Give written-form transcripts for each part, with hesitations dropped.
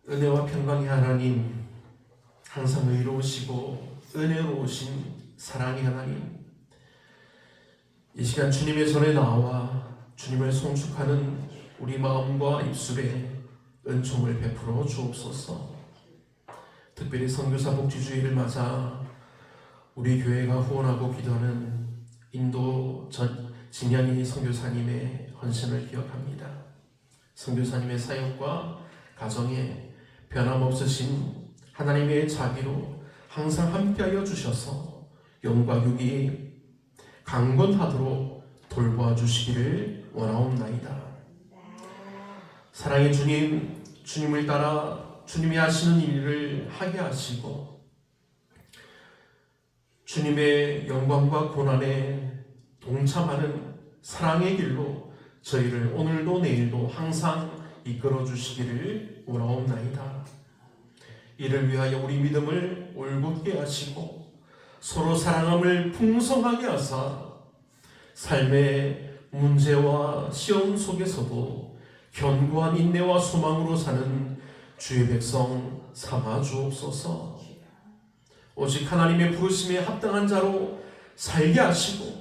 은혜와 평강의 하나님, 항상 의로우시고 은혜로우신 사랑의 하나님, 이 시간 주님의 전에 나와 주님을 송축하는 우리 마음과 입술에 은총을 베풀어 주옵소서. 특별히 선교사 복지주의를 맞아 우리 교회가 후원하고 기도하는 인도 진현희 선교사님의 헌신을 기억합니다. 선교사님의 사역과 가정에 변함없으신 하나님의 자비로 항상 함께하여 주셔서 영과 육이 강건하도록 돌보아 주시기를 원하옵나이다. 사랑의 주님, 주님을 따라 주님이 하시는 일을 하게 하시고 주님의 영광과 고난에 동참하는 사랑의 길로 저희를 오늘도 내일도 항상 이끌어 주시기를 원하옵나이다. 이를 위하여 우리 믿음을 올곧게 하시고 서로 사랑함을 풍성하게 하사 삶의 문제와 시험 속에서도 견고한 인내와 소망으로 사는 주의 백성 삼아 주옵소서. 오직 하나님의 부르심에 합당한 자로 살게 하시고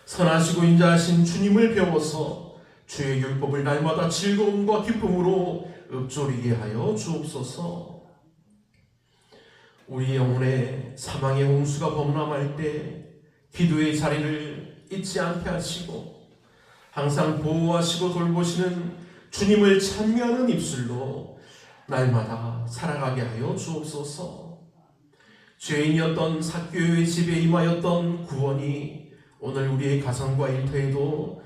선하시고 인자하신 주님을 배워서 주의 율법을 날마다 즐거움과 기쁨으로 읊조리게 하여 주옵소서. 우리 영혼에 사망의 홍수가 범람할 때 기도의 자리를 잊지 않게 하시고 항상 보호하시고 돌보시는 주님을 찬미하는 입술로 날마다 살아가게 하여 주옵소서. 죄인이었던 삭개오의 집에 임하였던 구원이 오늘 우리의 가정과 일터에도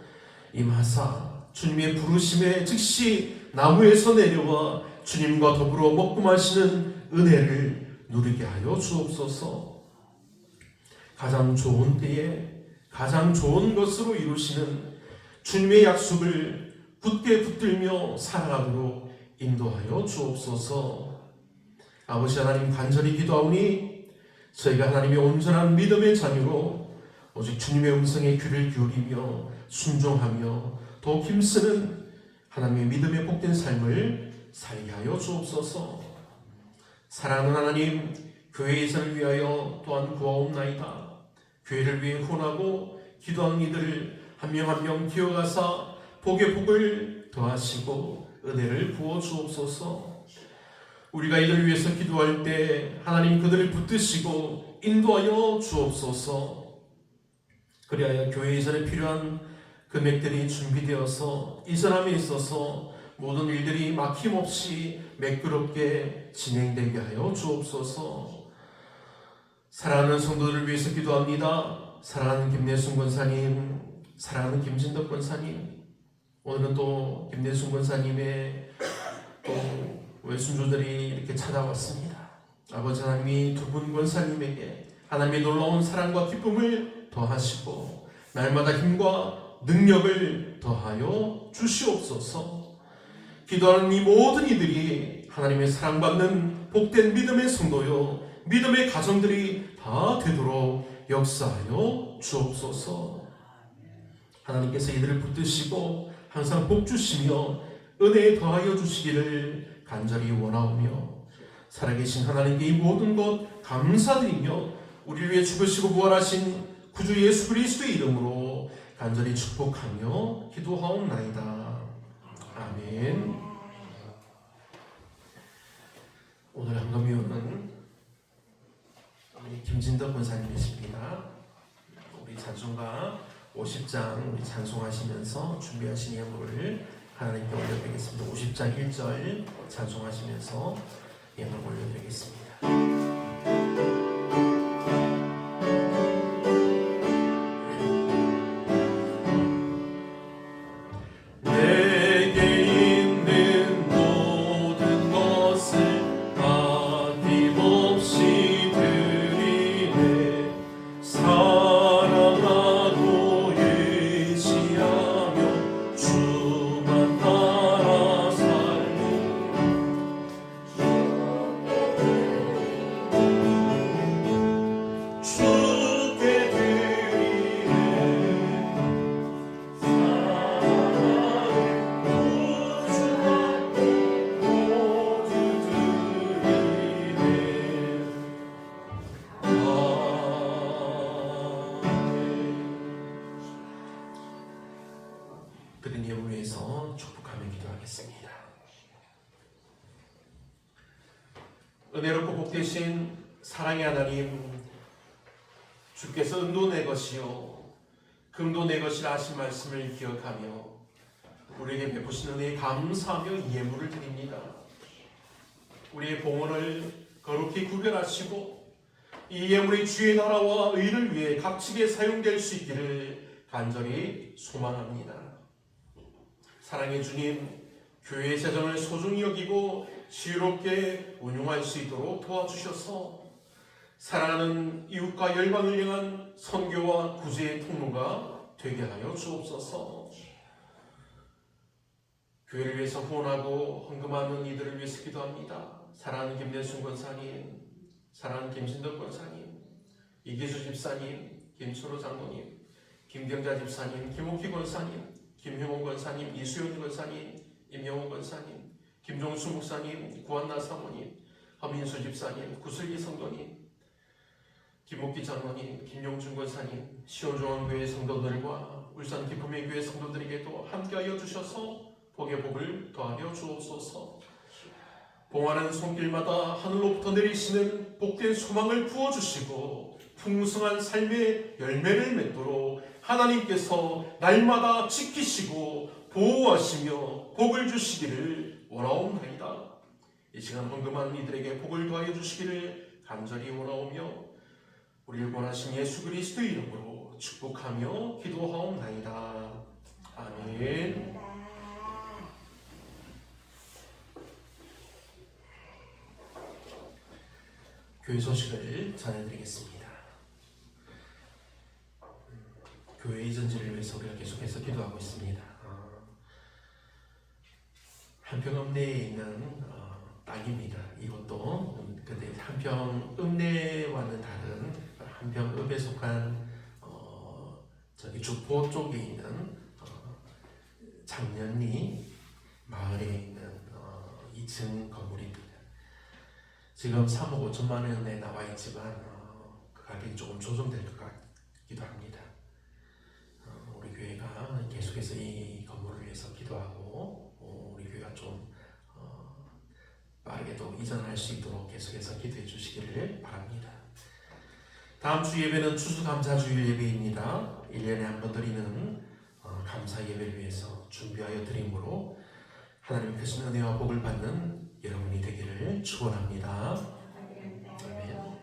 임하사 주님의 부르심에 즉시 나무에서 내려와 주님과 더불어 먹고 마시는 은혜를 누리게 하여 주옵소서. 가장 좋은 때에 가장 좋은 것으로 이루시는 주님의 약속을 굳게 붙들며 살아가도록 인도하여 주옵소서. 아버지 하나님, 간절히 기도하오니 저희가 하나님의 온전한 믿음의 자녀로 오직 주님의 음성에 귀를 기울이며 순종하며 더욱 힘쓰는 하나님의 믿음의 복된 삶을 살게 하여 주옵소서. 사랑하는 하나님, 교회의 선을 위하여 또한 구하옵나이다. 교회를 위해 후원하고 기도하는 이들을 한 명 한 명 기억하사 복의 복을 더하시고 은혜를 부어 주옵소서. 우리가 이들을 위해서 기도할 때 하나님 그들을 붙드시고 인도하여 주옵소서. 그리하여 교회 이전에 필요한 금액들이 준비되어서 이전함에 있어서 모든 일들이 막힘없이 매끄럽게 진행되게 하여 주옵소서. 사랑하는 성도들을 위해서 기도합니다. 사랑하는 김내순 권사님, 사랑하는 김진덕 권사님, 오늘은 또 김내순 권사님의 또 외순조들이 이렇게 찾아왔습니다. 아버지 하나님이 두 분 권사님에게 하나님의 놀라운 사랑과 기쁨을 더하시고 날마다 힘과 능력을 더하여 주시옵소서. 기도하는 이 모든 이들이 하나님의 사랑받는 복된 믿음의 성도요 믿음의 가정들이 다 되도록 역사하여 주옵소서. 하나님께서 이들을 붙드시고 항상 복 주시며 은혜에 더하여 주시기를 간절히 원하오며 살아계신 하나님께 이 모든 것 감사드리며 우리를 위해 죽으시고 부활하신 구주 예수 그리스도의 이름으로 간절히 축복하며 기도하옵나이다. 아멘. 오늘 한금위원은 우리 김진덕 권사님이십니다. 우리 찬송가 50장 우리 찬송하시면서 준비하신 예물을 하나님께 올려드리겠습니다. 50장 1절 찬송하시면서 예물 올려드리겠습니다. 주만 따라 살고 은혜롭고 복되신 사랑의 하나님, 주께서 은도 내 것이요 금도 내 것이라 하신 말씀을 기억하며 우리에게 베푸신 은혜에 감사하며 예물을 드립니다. 우리의 봉헌을 거룩히 구별하시고 이 예물이 주의 나라와 의를 위해 값지게 사용될 수 있기를 간절히 소망합니다. 사랑의 주님, 교회의 재정을 소중히 여기고 지혜롭게 운용할 수 있도록 도와주셔서 사랑하는 이웃과 열방을 향한 선교와 구제의 통로가 되게 하여 주옵소서. 교회를 위해서 후원하고 헌금하는 이들을 위해서 기도합니다. 사랑하는 김대순 권사님, 사랑하는 김신덕 권사님, 이기수 집사님, 김수로 장로님, 김경자 집사님, 김옥희 권사님, 김효원 권사님, 이수연 권사님, 임영호 권사님, 김종수 목사님, 구한나 사모님, 허민수 집사님, 구슬기 성도님, 김옥기 장로님, 김용준 권사님, 시온중앙교회 성도들과 울산 기쁨의 교회 성도들에게도 함께하여 주셔서 복의 복을 더하여 주옵소서. 봉하는 손길마다 하늘로부터 내리시는 복된 소망을 부어주시고 풍성한 삶의 열매를 맺도록 하나님께서 날마다 지키시고 보호하시며 복을 주시기를 원하옵나이다. 이 시간 헌금하는 이들에게 복을 더하여 주시기를 간절히 원하오며 우리를 원하신 예수 그리스도의 이름으로 축복하며 기도하옵나이다. 아멘. 교회 소식을 전해드리겠습니다. 교회 이전지를 위해서 우리가 계속해서 기도하고 있습니다. 한평읍내에 있는 땅입니다. 이것도 근데 한평읍내와는 다른 한평읍에 속한 저기 주포 쪽에 있는 장년리 마을에 있는 2층 건물입니다. 지금 3억 5천만 원에 나와 있지만 그 가격이 조금 조정될 것 같기도 합니다. 우리 교회가 계속해서 이 건물을 위해서 기도하고 우리 교회가 좀 빠르게 또 이전할 수 있도록 계속해서 기도해 주시기를 바랍니다. 다음 주 예배는 추수감사주일 예배입니다. 1년에 한 번 드리는 감사 예배를 위해서 준비하여 드림으로 하나님의 크신 은혜와 복을 받는 여러분이 되기를 축원합니다. 아멘.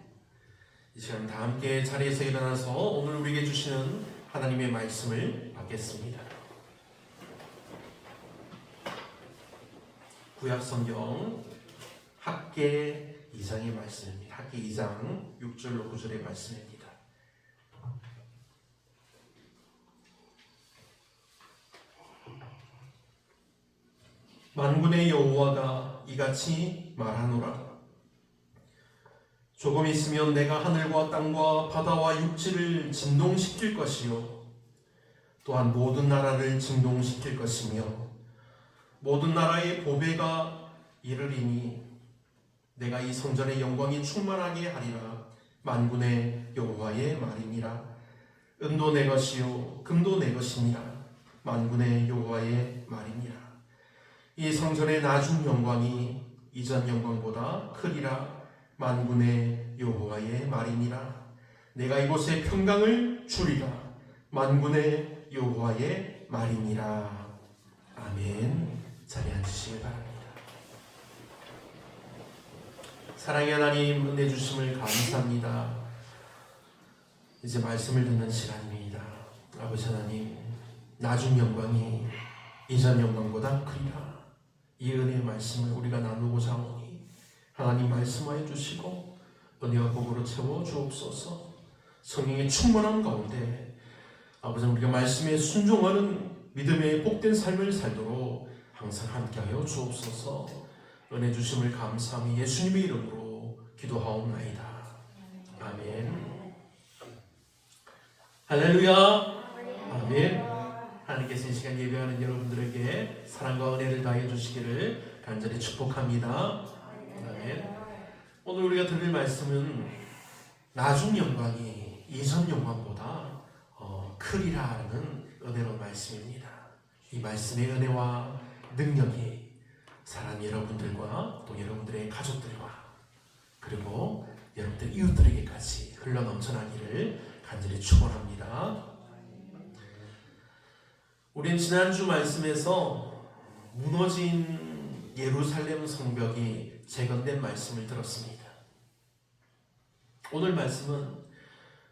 이 시간 다 함께 자리에서 일어나서 오늘 우리에게 주시는 하나님의 말씀을 받겠습니다. 구약성경 학개 2장의 말씀입니다. 학개 2장 6절로 9절의 말씀입니다. 만군의 여호와가 이같이 말하노라. 조금 있으면 내가 하늘과 땅과 바다와 육지를 진동시킬 것이요 또한 모든 나라를 진동시킬 것이며 모든 나라의 보배가 이르리니 내가 이 성전의 영광이 충만하게 하리라. 만군의 여호와의 말이니라. 은도 내 것이요 금도 내 것이니라. 만군의 여호와의 말이니라. 이 성전의 나중 영광이 이전 영광보다 크리라. 만군의 여호와의 말이니라. 내가 이곳에 평강을 주리라. 만군의 여호와의 말이니라. 아멘. 자리에 앉으시길 바랍니다. 사랑의 하나님, 은혜 주심을 감사합니다. 이제 말씀을 듣는 시간입니다. 아버지 하나님, 나중 영광이 이전 영광보다 크리라. 이 은혜의 말씀을 우리가 나누고자 하오니 하나님 말씀하여 주시고 은혜와 복으로 채워 주옵소서. 성령의 충만한 가운데 아버지 우리가 말씀에 순종하는 믿음의 복된 삶을 살도록 항상 함께하여 주옵소서. 은혜 주심을 감사하며 예수님의 이름으로 기도하옵나이다. 아멘. 할렐루야. 아멘. 하나님께서 이 시간 예배하는 여러분들에게 사랑과 은혜를 다해 주시기를 간절히 축복합니다. 아멘. 오늘 우리가 들을 말씀은 나중 영광이 이전 영광보다 크리라는 은혜로운 말씀입니다. 이 말씀의 은혜와 능력이 사랑하는 여러분들과 또 여러분들의 가족들과 그리고 여러분들 이웃들에게까지 흘러넘쳐나기를 간절히 축원합니다. 우린 지난주 말씀에서 무너진 예루살렘 성벽이 재건된 말씀을 들었습니다. 오늘 말씀은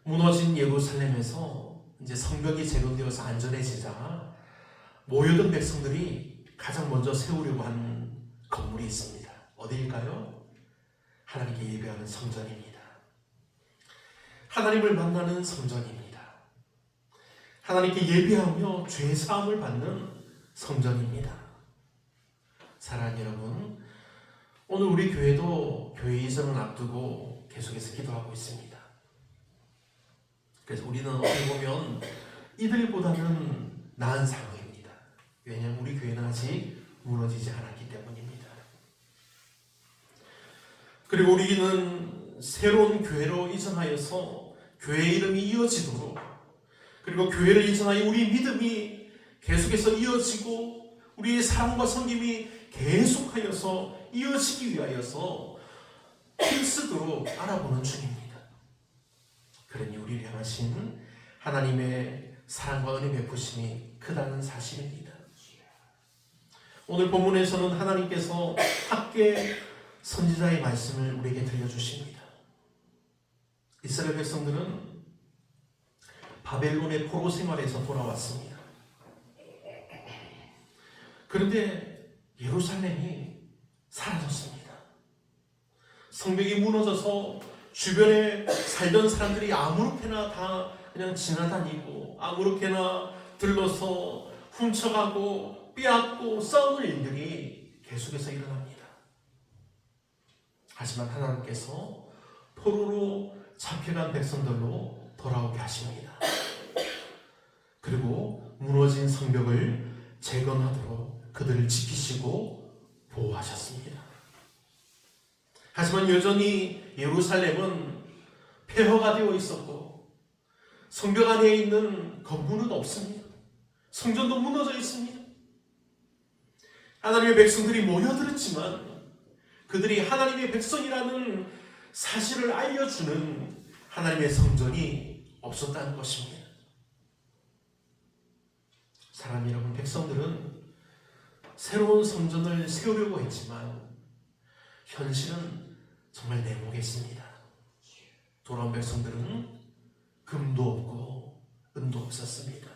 무너진 예루살렘에서 이제 성벽이 재건되어서 안전해지자 모여든 백성들이 가장 먼저 세우려고 한 건물이 있습니다. 어디일까요? 하나님께 예배하는 성전입니다. 하나님을 만나는 성전입니다. 하나님께 예배하며 죄 사함을 받는 성전입니다. 사랑하는 여러분, 오늘 우리 교회도 교회 이전을 앞두고 계속해서 기도하고 있습니다. 그래서 우리는 어떻게 보면 이들보다는 나은 상황입니다. 왜냐하면 우리 교회는 아직 무너지지 않았기 때문입니다. 그리고 우리는 새로운 교회로 이전하여서 교회 이름이 이어지도록, 그리고 교회를 이전하여 우리 믿음이 계속해서 이어지고 우리의 사랑과 섬김이 계속하여서 이어지기 위하여서 힘쓰도록 알아보는 중입니다. 그러니 우리를 향하신 하나님의 사랑과 은혜 베푸심이 크다는 사실입니다. 오늘 본문에서는 하나님께서 학개 선지자의 말씀을 우리에게 들려주십니다. 이스라엘 백성들은 바벨론의 포로 생활에서 돌아왔습니다. 그런데 예루살렘이 사라졌습니다. 성벽이 무너져서 주변에 살던 사람들이 아무렇게나 다 그냥 지나다니고 아무렇게나 들러서 훔쳐가고 빼앗고 싸우는 일들이 계속해서 일어납니다. 하지만 하나님께서 포로로 잡혀간 백성들로 돌아오게 하십니다. 그리고 무너진 성벽을 재건하도록 그들을 지키시고 보호하셨습니다. 하지만 여전히 예루살렘은 폐허가 되어 있었고 성벽 안에 있는 건물은 없습니다. 성전도 무너져 있습니다. 하나님의 백성들이 모여들었지만 그들이 하나님의 백성이라는 사실을 알려주는 하나님의 성전이 없었다는 것입니다. 사람 여러분, 백성들은 새로운 성전을 세우려고 했지만 현실은 정말 내모겠습니다. 돌아온 백성들은 금도 없고 은도 없었습니다.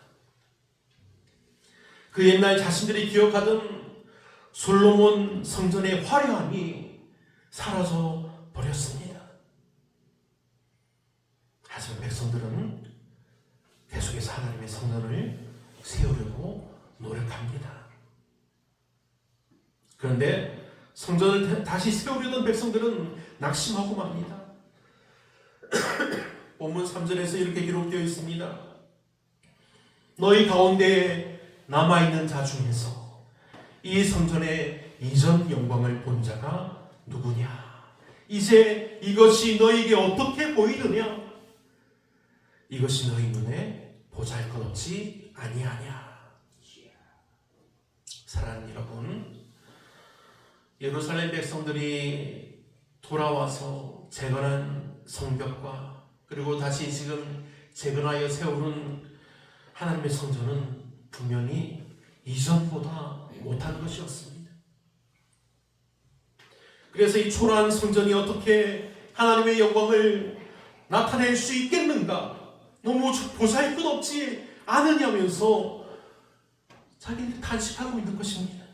그 옛날 자신들이 기억하던 솔로몬 성전의 화려함이 사라져 버렸습니다. 하지만 백성들은 계속해서 하나님의 성전을 세우려고 노력합니다. 그런데 성전을 다시 세우려던 백성들은 낙심하고 맙니다. 본문 3절에서 이렇게 기록되어 있습니다. 너희 가운데 남아있는 자 중에서 이 성전의 이전 영광을 본 자가 누구냐? 이제 이것이 너희에게 어떻게 보이느냐? 이것이 너희 눈에 보잘것없지 아니하냐? 사랑하는 여러분, 예루살렘 백성들이 돌아와서 재건한 성벽과 그리고 다시 지금 재건하여 세우는 하나님의 성전은 분명히 이전보다 못한 것이었습니다. 그래서 이 초라한 성전이 어떻게 하나님의 영광을 나타낼 수 있겠는가? 너무 보잘것없지 않으냐면서 자기들이 탄식하고 있는 것입니다.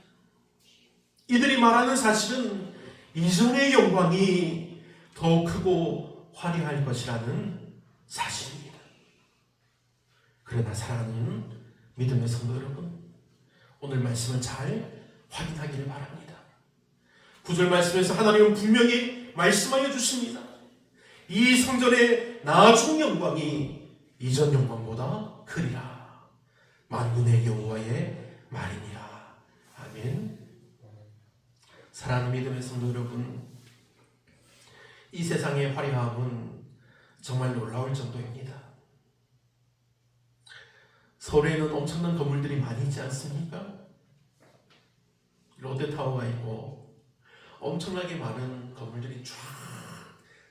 이들이 말하는 사실은 이전의 영광이 더 크고 화려할 것이라는 사실입니다. 그러나 사랑하는 믿음의 성도 여러분, 오늘 말씀을 잘 확인하기를 바랍니다. 9절 말씀에서 하나님은 분명히 말씀하여 주십니다. 이 성전의 나중 영광이 이전 영광보다 크리라. 만군의 여호와의 말이니라. 아멘. 사랑하는 믿음의 성도 여러분, 이 세상의 화려함은 정말 놀라울 정도입니다. 서울에는 엄청난 건물들이 많이 있지 않습니까? 롯데타워가 있고 엄청나게 많은 건물들이 쫙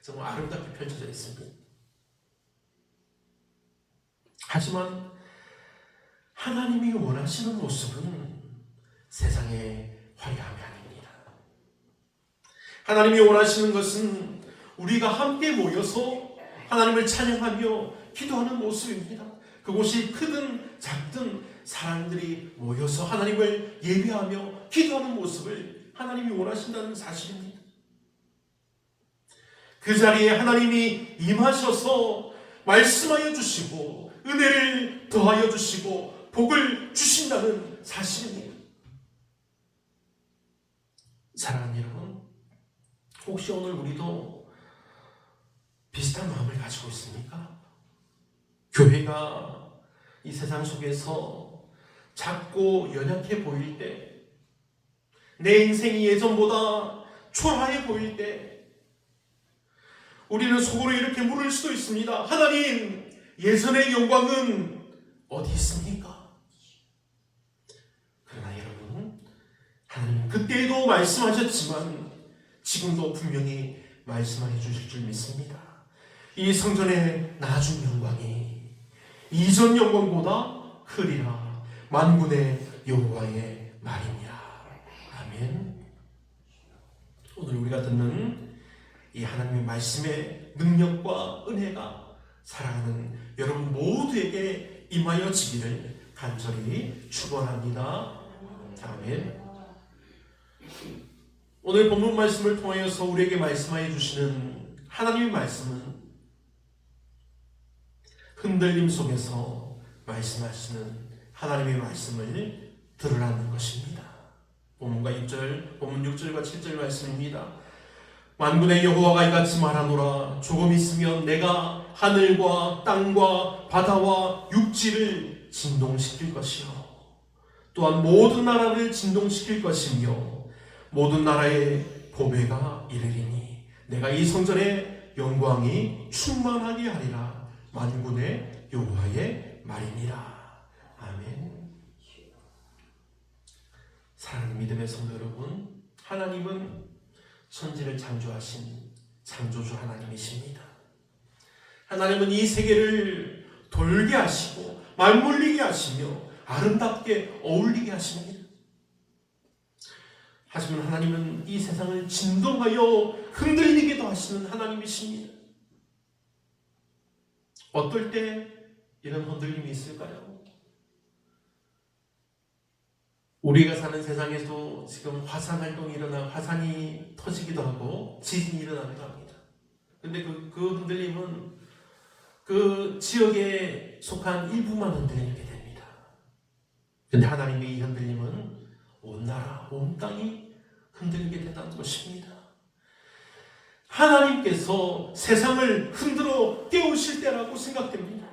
정말 아름답게 펼쳐져 있습니다. 하지만 하나님이 원하시는 모습은 세상의 화려함이 아닙니다. 하나님이 원하시는 것은 우리가 함께 모여서 하나님을 찬양하며 기도하는 모습입니다. 그곳이 크든 작든 사람들이 모여서 하나님을 예배하며 기도하는 모습을 하나님이 원하신다는 사실입니다. 그 자리에 하나님이 임하셔서 말씀하여 주시고 은혜를 더하여 주시고 복을 주신다는 사실입니다. 사랑하는 여러분, 혹시 오늘 우리도 비슷한 마음을 가지고 있습니까? 교회가 이 세상 속에서 작고 연약해 보일 때, 내 인생이 예전보다 초라해 보일 때 우리는 속으로 이렇게 물을 수도 있습니다. 하나님, 예전의 영광은 어디 있습니까? 그러나 여러분, 하나님 그때에도 말씀하셨지만 지금도 분명히 말씀해 주실 줄 믿습니다. 이 성전의 나중 영광이 이전 영광보다 크리라. 만군의 여호와의 말이니라. 아멘. 오늘 우리가 듣는 이 하나님의 말씀의 능력과 은혜가 사랑하는 여러분 모두에게 임하여 지기를 간절히 축원합니다. 아멘. 오늘 본문 말씀을 통하여서 우리에게 말씀하여 주시는 하나님의 말씀은 흔들림 속에서 말씀하시는 하나님의 말씀을 들으라는 것입니다. 본문 6절과 7절 말씀입니다. 만군의 여호와가 이같이 말하노라. 조금 있으면 내가 하늘과 땅과 바다와 육지를 진동시킬 것이요 또한 모든 나라를 진동시킬 것이며 모든 나라의 보배가 이르리니 내가 이 성전의 영광이 충만하게 하리라. 만군의 여호와의 말이니라. 아멘. 사랑하는 믿음의 성도 여러분, 하나님은 천지를 창조하신 창조주 하나님이십니다. 하나님은 이 세계를 돌게 하시고 말물리게 하시며 아름답게 어울리게 하십니다. 하지만 하나님은 이 세상을 진동하여 흔들리게도 하시는 하나님이십니다. 어떨 때 이런 흔들림이 있을까요? 우리가 사는 세상에도 지금 화산 활동이 일어나 화산이 터지기도 하고 지진이 일어나기도 합니다. 근데 그 흔들림은 그 지역에 속한 일부만 흔들리게 됩니다. 근데 하나님의 이 흔들림은 온 나라, 온 땅이 흔들리게 된다는 것입니다. 하나님께서 세상을 흔들어 깨우실 때라고 생각됩니다.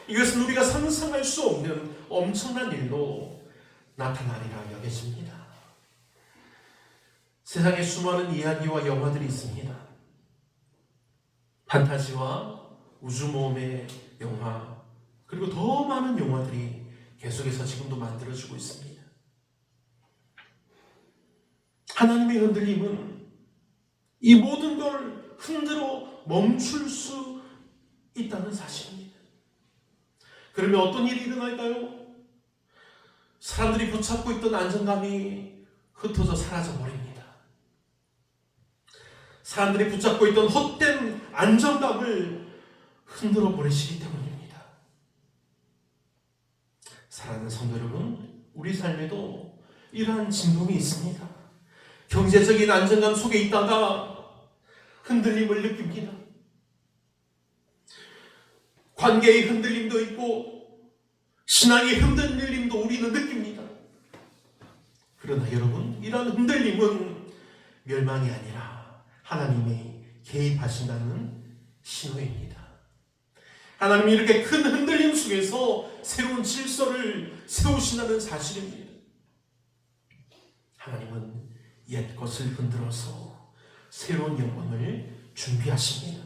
이것은 우리가 상상할 수 없는 엄청난 일로 나타나리라 여겨집니다. 세상에 수많은 이야기와 영화들이 있습니다. 판타지와 우주모험의 영화, 그리고 더 많은 영화들이 계속해서 지금도 만들어지고 있습니다. 하나님의 흔들림은 이 모든 걸 흔들어 멈출 수 있다는 사실입니다. 그러면 어떤 일이 일어날까요? 사람들이 붙잡고 있던 안정감이 흩어져 사라져버립니다. 사람들이 붙잡고 있던 헛된 안정감을 흔들어 버리시기 때문입니다. 사랑하는 성도 여러분, 우리 삶에도 이러한 진동이 있습니다. 경제적인 안정감 속에 있다가 흔들림을 느낍니다. 관계의 흔들림도 있고 신앙의 흔들림도 우리는 느낍니다. 그러나 여러분, 이러한 흔들림은 멸망이 아니라 하나님이 개입하신다는 신호입니다. 하나님이 이렇게 큰 흔들림 속에서 새로운 질서를 세우신다는 사실입니다. 하나님은 옛 것을 흔들어서 새로운 영광을 준비하십니다.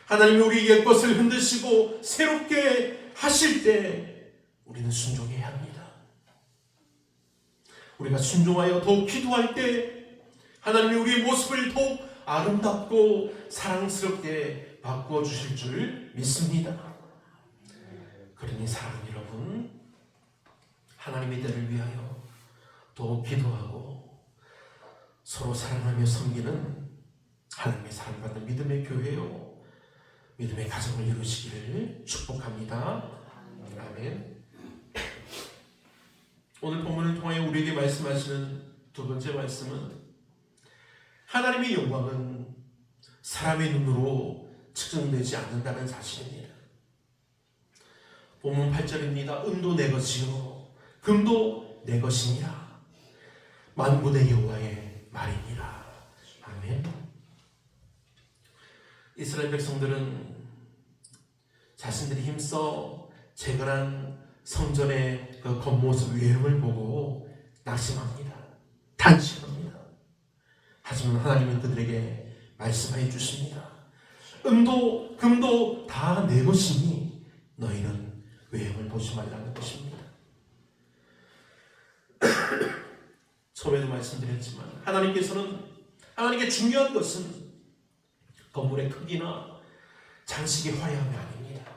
하나님이 우리 옛 것을 흔드시고 새롭게 하실 때 우리는 순종해야 합니다. 우리가 순종하여 더욱 기도할 때 하나님이 우리의 모습을 더욱 아름답고 사랑스럽게 바꾸어 주실 줄 믿습니다. 그러니 사랑하는 여러분, 하나님의 때를 위하여 더 기도하고 서로 사랑하며 섬기는 하나님의 사랑받는 믿음의 교회요, 믿음의 가정을 이루시기를 축복합니다. 아멘. 오늘 본문을 통하여 우리에게 말씀하시는 두 번째 말씀은 하나님의 영광은 사람의 눈으로 측정되지 않는다는 사실입니다. 본문 8절입니다. 은도 내 것이요 금도 내 것이니라. 만군의 여호와의 말이니라. 아멘. 이스라엘 백성들은 자신들이 힘써 재건한 성전의 그 겉모습 외형을 보고 낙심합니다. 단식합니다. 하지만 하나님은 그들에게 말씀해 주십니다. 은도 금도 다 내 것이니 너희는 외형을 보지 말라는 것입니다. 처음에도 말씀드렸지만 하나님께 중요한 것은 건물의 크기나 장식의 화려함이 아닙니다.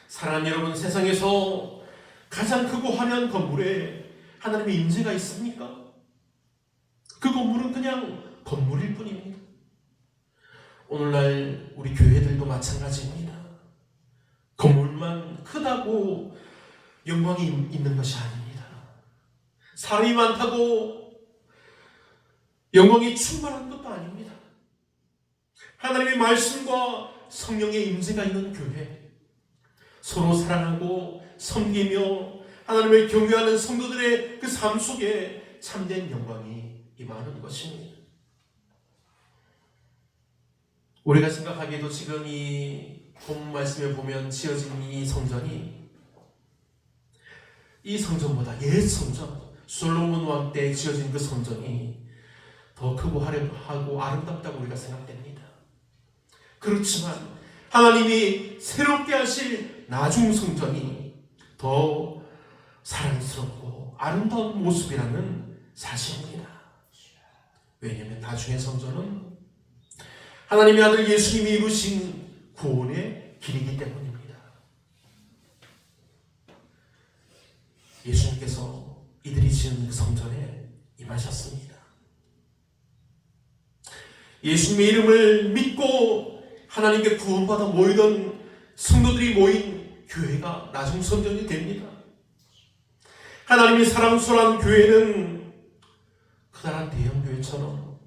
사랑하는 여러분, 세상에서 가장 크고 화려한 건물에 하나님의 임재가 있습니까? 그 건물은 그냥 건물일 뿐입니다. 오늘날 우리 교회들도 마찬가지입니다. 건물만 크다고 영광이 있는 것이 아닙니다. 사람이 많다고 영광이 충만한 것도 아닙니다. 하나님의 말씀과 성령의 임재가 있는 교회, 서로 사랑하고 섬기며 하나님을 경외하는 성도들의 그 삶 속에 참된 영광이 임하는 것입니다. 우리가 생각하기에도 지금 이 본 말씀을 보면 지어진 이 성전이, 이 성전보다 옛 성전, 솔로몬 왕 때 지어진 그 성전이 더 크고 화려하고 아름답다고 우리가 생각됩니다. 그렇지만 하나님이 새롭게 하실 나중 성전이 더 사랑스럽고 아름다운 모습이라는 사실입니다. 왜냐하면 나중의 성전은 하나님의 아들 예수님이 이루신 구원의 길이기 때문입니다. 예수님께서 이들이 지은 그 성전에 임하셨습니다. 예수님의 이름을 믿고 하나님께 구원받아 모이던 성도들이 모인 교회가 나중 성전이 됩니다. 하나님이 사랑스러운 교회는 커다란 대형 교회처럼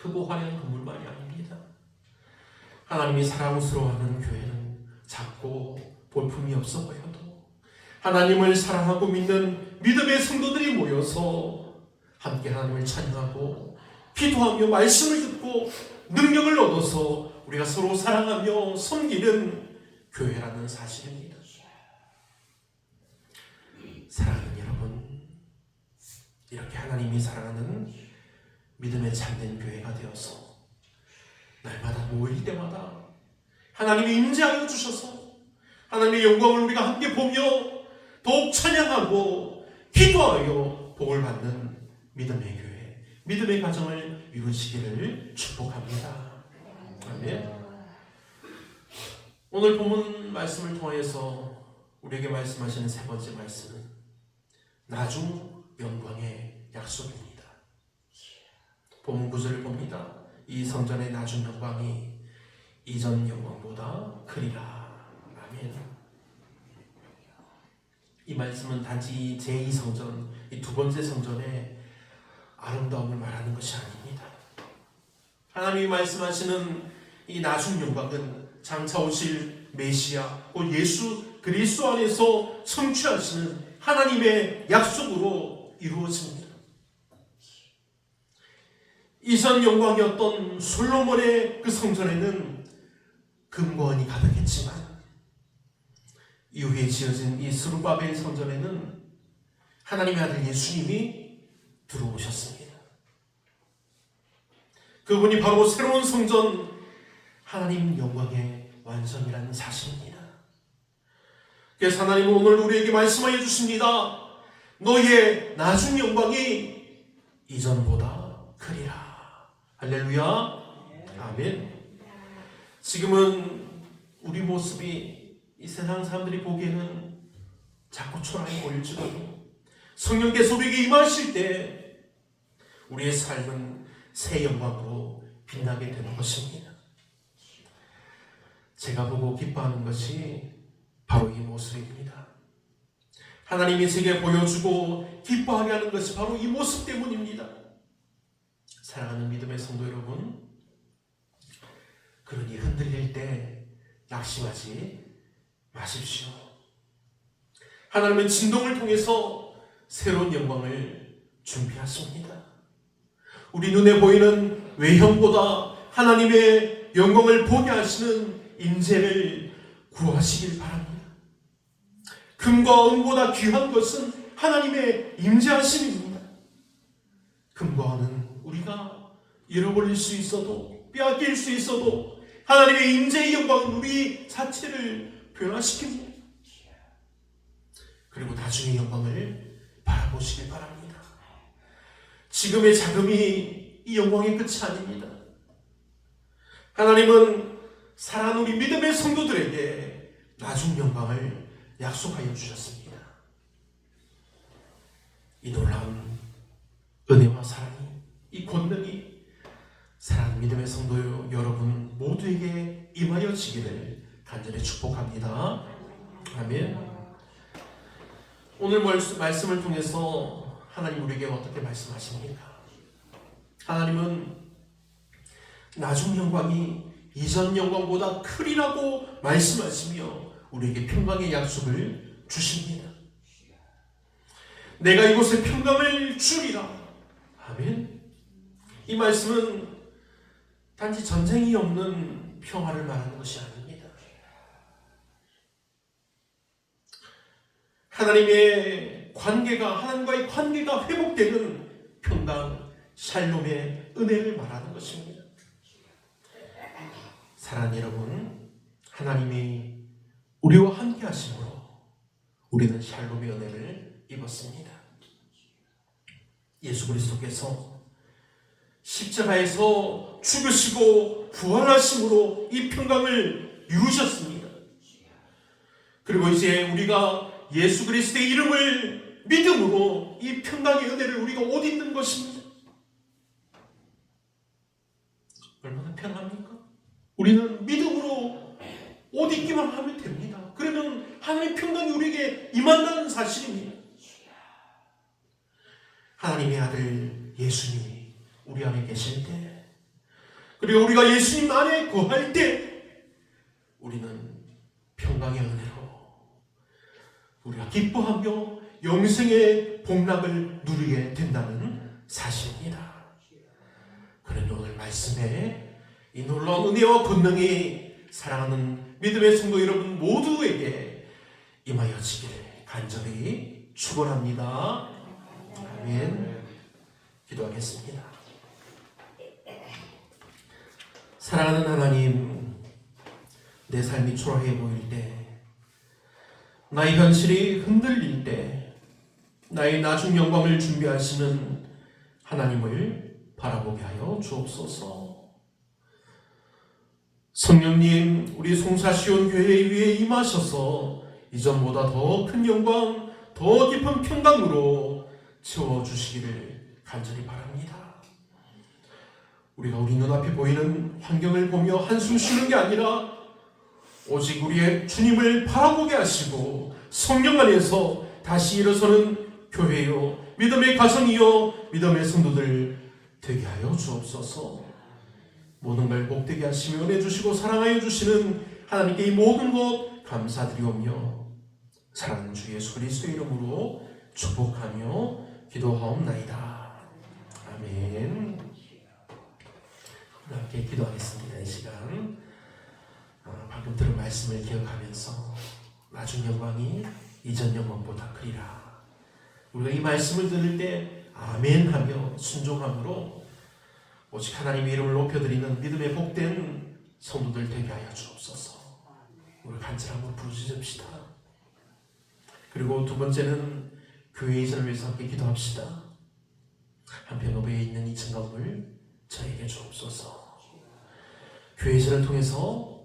크고 화려한 건물만이 아닙니다. 하나님이 사랑스러워하는 교회는 작고 볼품이 없어 보여도 하나님을 사랑하고 믿는 믿음의 성도들이 모여서 함께 하나님을 찬양하고 기도하며 말씀을 듣고 능력을 얻어서 우리가 서로 사랑하며 섬기는 교회라는 사실입니다. 사랑하는 여러분, 이렇게 하나님이 사랑하는 믿음의 참된 교회가 되어서 날마다 모일 때마다 하나님이 임재하여 주셔서 하나님의 영광을 우리가 함께 보며 더욱 찬양하고 기도하여 복을 받는 믿음의 교회, 믿음의 가정을 이루시기를 축복합니다. 아멘. 오늘 본문 말씀을 통해서 우리에게 말씀하시는 세 번째 말씀은 나중 영광의 약속입니다. 본문 9절을 봅니다. 이 성전의 나중 영광이 이전 영광보다 크리라. 아멘. 이 말씀은 단지 제2성전, 이 두 번째 성전의 아름다움을 말하는 것이 아닙니다. 하나님이 말씀하시는 이 나중 영광은 장차 오실 메시아, 곧 예수 그리스도 안에서 성취하시는 하나님의 약속으로 이루어집니다. 이전 영광이었던 솔로몬의 그 성전에는 금관이 가득했지만 이후에 지어진 이 스룹바벨 성전에는 하나님의 아들 예수님이 들어오셨습니다. 그분이 바로 새로운 성전, 하나님 영광의 완성이라는 사실입니다. 그래서 하나님은 오늘 우리에게 말씀하여 주십니다. 너희의 나중 영광이 이전보다 크리라. 할렐루야. 아멘. 지금은 우리 모습이 이 세상 사람들이 보기에는 자꾸 초라해 보일지라도 성령께서 우리에게 임하실 때 우리의 삶은 새 영광으로 빛나게 되는 것입니다. 제가 보고 기뻐하는 것이 바로 이 모습입니다. 하나님이 제게 보여주고 기뻐하게 하는 것이 바로 이 모습 때문입니다. 사랑하는 믿음의 성도 여러분, 그러니 흔들릴 때 낙심하지 마십시오. 하나님은 진동을 통해서 새로운 영광을 준비하십니다. 우리 눈에 보이는 외형보다 하나님의 영광을 보게 하시는 인재를 구하시길 바랍니다. 금과 은보다 귀한 것은 하나님의 임재하심입니다. 금과 은은 우리가 잃어버릴 수 있어도 빼앗길 수 있어도 하나님의 임재의 영광은 우리 자체를 변화시킵니다. 그리고 나중의 영광을 바라보시길 바랍니다. 지금의 자금이 이 영광의 끝이 아닙니다. 하나님은 사랑하는 우리 믿음의 성도들에게 나중 영광을 약속하여 주셨습니다. 이 놀라운 은혜와 사랑이, 이 권능이 사랑하는 믿음의 성도 여러분 모두에게 임하여 지기를 간절히 축복합니다. 아멘. 오늘 말씀을 통해서 하나님 우리에게 어떻게 말씀하십니까? 하나님은 나중 영광이 이전 영광보다 크리라고 말씀하시며 우리에게 평강의 약속을 주십니다. 내가 이곳에 평강을 주리라. 아멘. 이 말씀은 단지 전쟁이 없는 평화를 말하는 것이 아닙니다. 하나님과의 관계가 회복되는 평강, 샬롬의 은혜를 말하는 것입니다. 사랑하는 여러분, 하나님이 우리와 함께 하심으로 우리는 샬롬의 은혜를 입었습니다. 예수 그리스도께서 십자가에서 죽으시고 부활하심으로 이 평강을 이루셨습니다. 그리고 이제 우리가 예수 그리스도의 이름을 믿음으로 이 평강의 은혜를 우리가 옷 입는 것입니다. 얼마나 편합니까? 우리는 믿음으로 옷 입기만 하면 됩니다. 그러면 하나님의 평강이 우리에게 임한다는 사실입니다. 하나님의 아들 예수님이 우리 안에 계실 때, 그리고 우리가 예수님 안에 거할 때 우리는 평강의 은혜로 우리가 기뻐하며 영생의 복락을 누리게 된다는 사실입니다. 그런 오늘 말씀에 이 놀라운 은혜와 권능이 사랑하는 믿음의 성도 여러분 모두에게 임하여지기를 간절히 축원합니다. 아멘. 기도하겠습니다. 사랑하는 하나님, 내 삶이 초라해 보일 때, 나의 현실이 흔들릴 때, 나의 나중 영광을 준비하시는 하나님을 바라보게 하여 주옵소서. 성령님, 우리 송사시온 교회 위에 임하셔서 이전보다 더 큰 영광, 더 깊은 평강으로 채워주시기를 간절히 바랍니다. 우리가 우리 눈앞에 보이는 환경을 보며 한숨 쉬는 게 아니라 오직 우리의 주님을 바라보게 하시고 성령 안에서 다시 일어서는 교회요, 믿음의 가정이요, 믿음의 성도들 되게 하여 주옵소서. 모든 걸 복되게 하시며 은혜 주시고 사랑하여 주시는 하나님께 이 모든 것 감사드리오며 사랑하는 주 예수 그리스도의 이름으로 축복하며 기도하옵나이다. 아멘. 함께 기도하겠습니다. 이 시간 방금 들은 말씀을 기억하면서 나중 영광이 이전 영광보다 크리라. 우리가 이 말씀을 들을 때 아멘하며 순종함으로 오직 하나님의 이름을 높여드리는 믿음의 복된 성도들 되게 하여 주옵소서. 우리 간절함으로 부르짖읍시다. 그리고 두 번째는 교회 이전을 위해서 함께 기도합시다. 한편 오배에 있는 2층 건물 저에게 주옵소서. 교회 예배를 통해서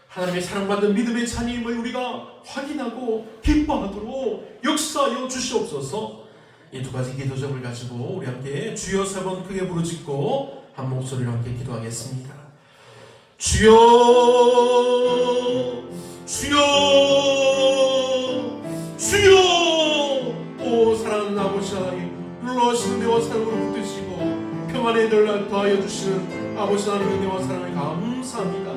하나님의 사랑받는 믿음의 자녀임을 우리가 확인하고 기뻐하도록 역사하여 주시옵소서. 이 두 가지 기도점을 가지고 우리 함께 주여 세 번 크게 부르짖고 한 목소리로 함께 기도하겠습니다. 주여, 주여, 주여. 오 사랑하는 아버지 하나님, 놀라우신 은혜와 사랑으로 붙드시고 평안의 날을 더하여 주시는 아버지 하나님의 은혜와 사랑을 감사합니다.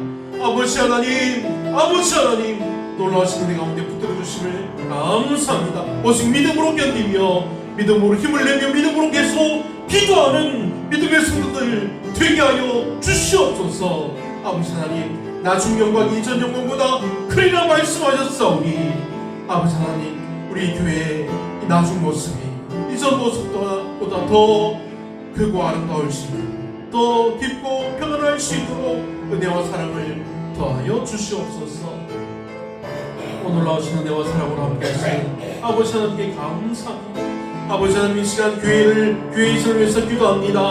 아버지 하나님, 아버지 하나님, 놀라우신 은혜 가운데 붙들어 주심을 감사합니다. 오직 믿음으로 견디며 믿음으로 힘을 내며 믿음으로 계속 기도하는 믿음의 성도들 되게 하여 주시옵소서. 아버지 하나님, 나중 영광 이전 영광보다 크리라 말씀하셨사오니 아버지 하나님, 우리 교회의 이 나중 모습이 이전 모습보다 더 크고 아름다울 수 있는, 더 깊고 평안할 수 있도록 은혜와 사랑을 더하여 주시옵소서. 오늘 나오신 은혜와 사랑으로 함께 하신 아버지 하나님께 감사합니다. 아버지 하나님, 이 시간 교회 이전을 위해서 기도합니다.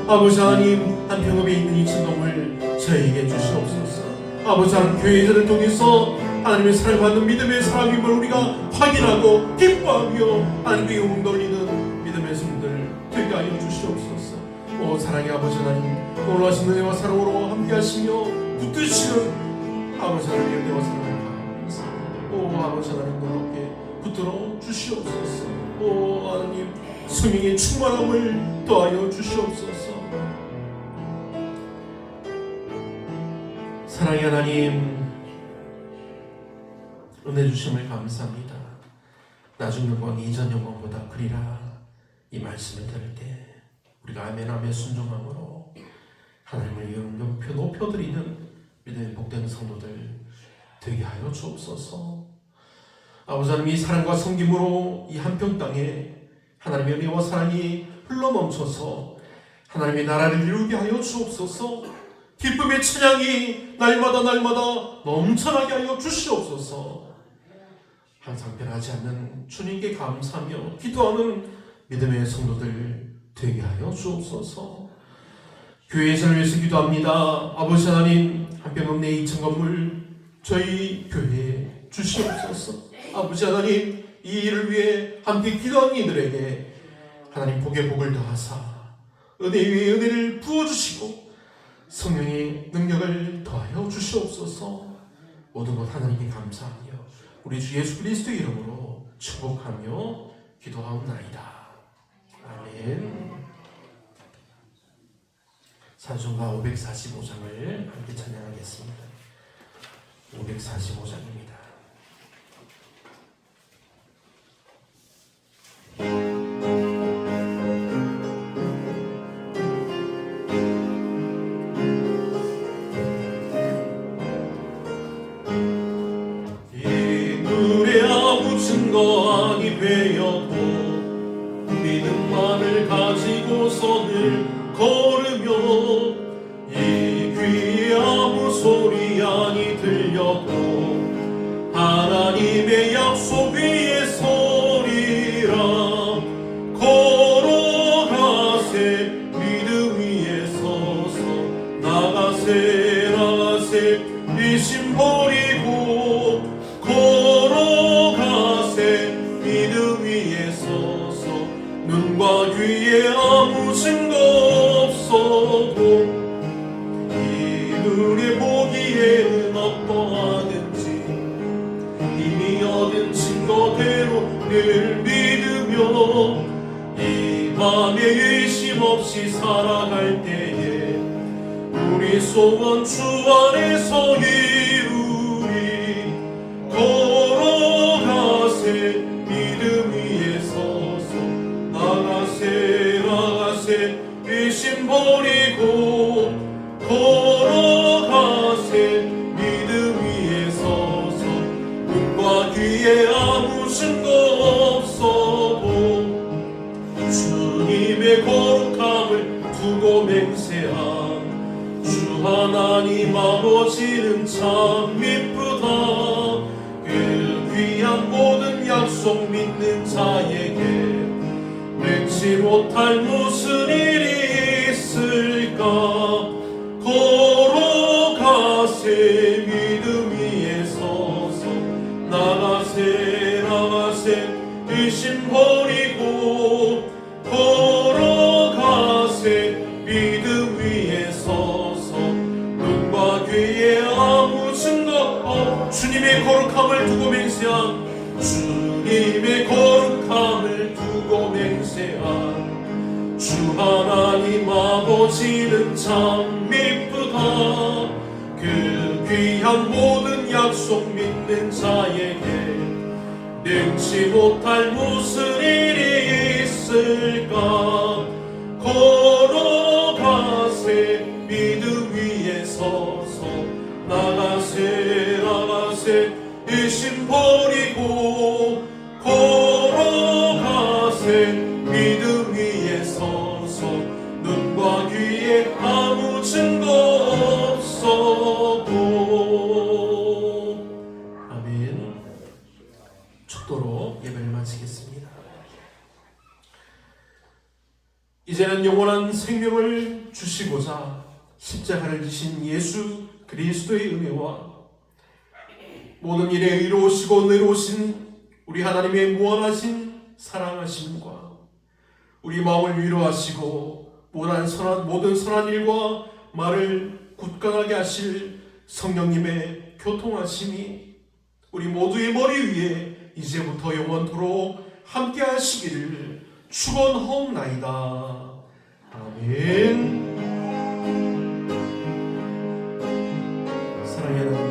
아버지 하나님, 한평읍에 있는 이 진동을 저에게 주시옵소서. 아버지 하나님, 교회 이전을 통해서 하나님의 사랑받는 믿음의 사람임을 우리가 확인하고 기뻐하며 하나님께 영광 돌리는 믿음의 손들 되게 하여 주시옵소서. 오 사랑의 아버지 하나님, 놀라신 은혜와 사랑으로 함께 하시며 붙드시는 아버지 하나님의 은혜와 사랑을 감사합니다. 오 아버지 하나님, 놀랍게 붙들어 주시옵소서. 오 하나님, 성령의 충만함을 더하여 주시옵소서. 사랑의 하나님, 은혜 주심을 감사합니다. 나중 영광이 이전 영광보다 크리라, 이 말씀을 들을 때 우리가 아멘하며 순종함으로 하나님을 영광 높여드리는 믿음의 복된 성도들 되게 하여 주옵소서. 아버지 하나님, 이 사랑과 섬김으로 이 한평 땅에 하나님의 은혜와 사랑이 흘러넘쳐서 하나님의 나라를 이루게 하여 주옵소서. 기쁨의 찬양이 날마다 넘쳐나게 하여 주시옵소서. 항상 변하지 않는 주님께 감사하며 기도하는 믿음의 성도들 되게 하여 주옵소서. 교회의 삶을 위해서 기도합니다. 아버지 하나님, 한평읍 내 2층 건물 저희 교회에 주시옵소서. 아버지 하나님, 이 일을 위해 함께 기도하는 이들에게 하나님 복의 복을 더하사 은혜 위에 은혜를 부어주시고 성령의 능력을 더하여 주시옵소서. 모든 것 하나님께 감사하며 우리 주 예수 그리스도의 이름으로 축복하며 기도하옵나이다. 아멘. 찬송가 545장을 함께 찬양하겠습니다. 545장입니다. 증거하기 되었고 믿음만을 가지고 선을 걸으며 이 귀에 아무 소리 아니 들려도 하나님의 약속 위에 서리라. 걸어가세 믿음 위에 서서 나가세 이심 버리고 걸어가세 믿음 위에 서서 눈과 귀에 아무 증거 없어도 이 눈에 보기에는 어떠하든지 이미 얻은 증거대로 늘 믿으며 이 맘에 의심 없이 살아갈 때에 우리 소원 주 안에서 이루리. 걸어가세 믿음 위에 서서 나가세 의심 버리고 걸어가세 믿음 위에 서서 눈과 귀에 아무 증거 없어도 주님의 거룩함을 두고 맹세한 주 하나님 아버지는 참 미쁘다. 그 귀한 모든 약속 믿는 자에게 맺지 못할 무슨 일이 있을까. 믿음 위에 서서 눈과 귀에 아무 증거 주님의 거룩함을 두고 맹세한 주님의 거룩함을 두고 맹세한 주 하나님 아버지는 참 미쁘다. 그 귀한 모든 약속 믿는 자에게 능치 못할 무슨 일이 있을까. 걸어가세 믿음 위에 서서 나가세 나가세 의심 버리고 걸어가세 믿음 위에 서서 눈과 귀에 아무 증거 없어도. 아멘. 축도로 예배를 마치겠습니다. 이제는 영원한 생명을 주시고자 십자가를 지신 예수 그리스도의 은혜와 모든 일에 의로우시고 의로우신 우리 하나님의 무한하신 사랑하심과 우리 마음을 위로하시고 모든 선한 일과 말을 굳건하게 하실 성령님의 교통하심이 우리 모두의 머리 위에 이제부터 영원토록 함께 하시기를 축원하옵나이다. 아멘. 사랑하는